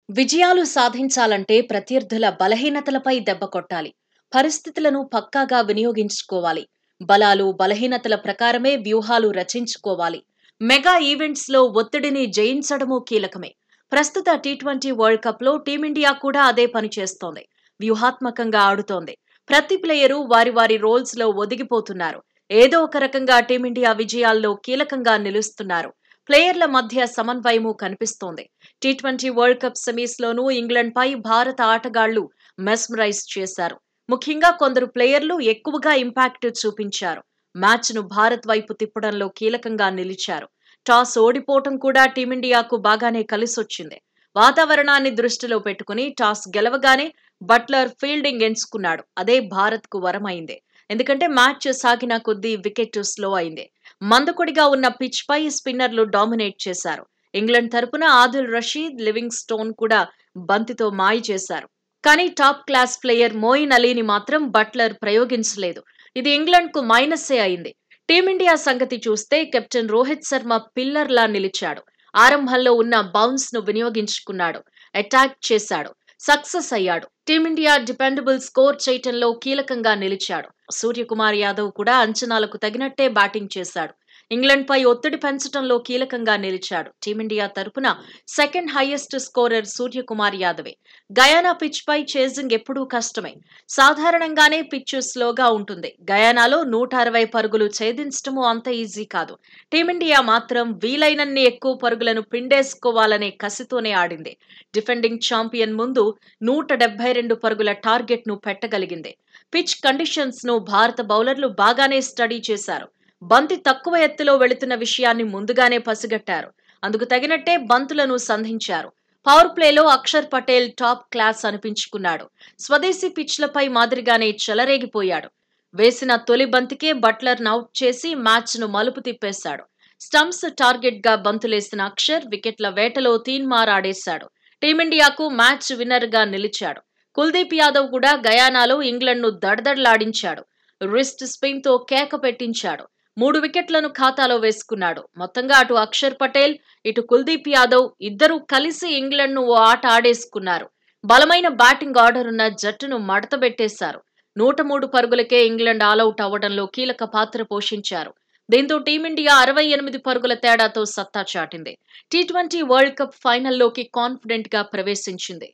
విజయాలు సాధించాలంటే ప్రత్యర్థుల బలహీనతలపై దెబ్బ కొట్టాలి. పరిస్థితులను పక్కాగా వినియోగించుకోవాలి. బలాలు, బలహీనతల ప్రకారమే వ్యూహాలు రచించుకోవాలి. మెగా ఈవెంట్స్ లో ఒత్తిడిని జయించడమూ కీలకమే. ప్రస్తుత టీ20 వరల్డ్ కప్ లో టీమిండియా కూడా అదే పని చేస్తోంది. వ్యూహాత్మకంగా ఆడుతోంది. ప్రతి ప్లేయరు వారి వారి రోల్స్ లో ఒదిగిపోతున్నారు. ఏదో ఒక రకంగా టీమిండియా విజయాల్లో కీలకంగా నిలుస్తున్నారు. ప్లేయర్ల మధ్య సమన్వయమూ కనిపిస్తోంది. టీ20 వరల్డ్ కప్ సెమీస్ లోనూ ఇంగ్లాండ్ పై భారత ఆటగాళ్లు మెస్మరైజ్ చేశారు. ముఖ్యంగా కొందరు ప్లేయర్లు ఎక్కువగా ఇంపాక్ట్ చూపించారు. మ్యాచ్ ను భారత్ వైపు తిప్పడంలో కీలకంగా నిలిచారు. టాస్ ఓడిపోవటం కూడా టీమిండియాకు బాగానే కలిసొచ్చింది. వాతావరణాన్ని దృష్టిలో పెట్టుకుని టాస్ గెలవగానే బట్లర్ ఫీల్డింగ్ ఎంచుకున్నాడు. అదే భారత్ కు వరమైంది. ఎందుకంటే మ్యాచ్ సాగిన కొద్దీ వికెట్ స్లో అయింది. మందకొడిగా ఉన్న పిచ్ పై స్పిన్నర్లు డామినేట్ చేశారు. ఇంగ్లాండ్ తరపున ఆదిల్ రషీద్, లివింగ్ స్టోన్ కూడా బంతితో మాయ చేశారు. కానీ టాప్ క్లాస్ ప్లేయర్ మోయిన్ అలీని మాత్రం బట్లర్ ప్రయోగించలేదు. ఇది ఇంగ్లాండ్ కు మైనస్సే అయింది. టీమిండియా సంగతి చూస్తే కెప్టెన్ రోహిత్ శర్మ పిల్లర్ లా నిలిచాడు. ఆరంభంలో ఉన్న బౌన్స్ ను వినియోగించుకున్నాడు. అటాక్ చేశాడు. సక్సెస్ అయ్యాడు. టీమిండియా డిపెండబుల్ స్కోర్ చేయటంలో కీలకంగా నిలిచాడు. సూర్యకుమార్ యాదవ్ కూడా అంచనాలకు తగినట్టే బ్యాటింగ్ చేశాడు. ఇంగ్లాండ్ పై ఒత్తిడి పెంచడంలో కీలకంగా నిలిచాడు. టీమిండియా తరపున సెకండ్ హైయెస్ట్ స్కోరర్ సూర్యకుమార్ యాదవే. గయానా పిచ్ పై చేజింగ్ ఎప్పుడూ కష్టమే. సాధారణంగానే పిచ్ స్లోగా ఉంటుంది. గయానాలో 160 పరుగులు ఛేదించడమూ అంత ఈజీ కాదు. టీమిండియా మాత్రం వీలైనన్ని ఎక్కువ పరుగులను పిండేసుకోవాలనే కసితోనే ఆడింది. డిఫెండింగ్ ఛాంపియన్ ముందు 172 పరుగుల టార్గెట్ ను పెట్టగలిగింది. పిచ్ కండిషన్స్ ను భారత బౌలర్లు బాగానే స్టడీ చేశారు. బంతి తక్కువ ఎత్తులో వెళుతున్న విషయాన్ని ముందుగానే పసిగట్టారు. అందుకు తగినట్టే బంతులను సంధించారు. పవర్ ప్లేలో అక్షర్ పటేల్ టాప్ క్లాస్ అనిపించుకున్నాడు. స్వదేశీ పిచ్లపై మాదిరిగానే చెలరేగిపోయాడు. వేసిన తొలి బంతికే బట్లర్ అవుట్ చేసి మ్యాచ్ ను మలుపు తిప్పేశాడు. స్టంప్స్ టార్గెట్ గా బంతులేసిన అక్షర్ వికెట్ల వేటలో తీన్మార్ ఆడేశాడు. టీమిండియాకు మ్యాచ్ విన్నర్ గా నిలిచాడు. కుల్దీప్ యాదవ్ కూడా గయానాలో ఇంగ్లాండ్ ను దడదడలాడించాడు. రిస్ట్ స్పిన్ తో కేక పెట్టించాడు. 3 వికెట్లను ఖాతాలో వేసుకున్నాడు. మొత్తంగా అటు అక్షర్ పటేల్, ఇటు కుల్దీప్ యాదవ్ ఇద్దరూ కలిసి ఇంగ్లాండ్ ను ఓ ఆట ఆడేసుకున్నారు. బలమైన బ్యాటింగ్ ఆర్డర్ ఉన్న జట్టును మడతబెట్టేశారు. 103 పరుగులకే ఇంగ్లాండ్ ఆలౌట్ అవ్వడంలో కీలక పాత్ర పోషించారు. దీంతో టీమిండియా 68 పరుగుల తేడాతో సత్తా చాటింది. టీ20 వరల్డ్ కప్ ఫైనల్లోకి కాన్ఫిడెంట్ గా ప్రవేశించింది.